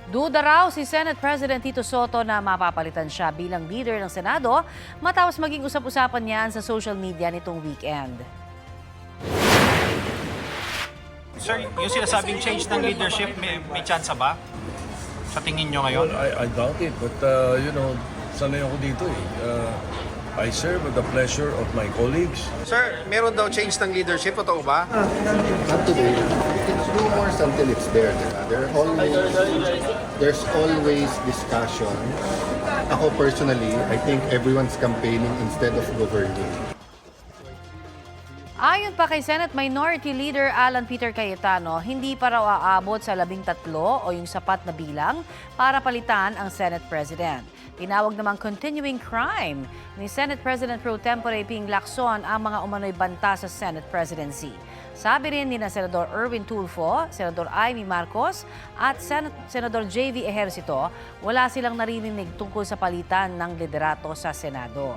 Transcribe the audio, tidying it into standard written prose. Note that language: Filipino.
Duda raw si Senate President Tito Soto na mapapalitan siya bilang leader ng Senado matapos maging usap-usapan niyan sa social media nitong weekend. Sir, yung sinasabing change ng leadership, may chance ba? Sa tingin nyo ngayon? Well, I doubt it, but sanay ako dito eh. I serve with the pleasure of my colleagues. Sir, meron daw change ng leadership, totoo ba? Not today. It's rumors until it's there. There's always discussion. Ako personally, I think everyone's campaigning instead of governing. Ayon pa kay Senate Minority Leader Alan Peter Cayetano, hindi pa raw aabot sa 13 o yung sapat na bilang para palitan ang Senate President. Tinawag namang continuing crime ni Senate President Pro Tempore Ping Lacson ang mga umano'y banta sa Senate presidency. Sabi rin ni Senador Erwin Tulfo, Senador Amy Marcos at Senador JV Ejercito, wala silang narinig tungkol sa palitan ng liderato sa Senado.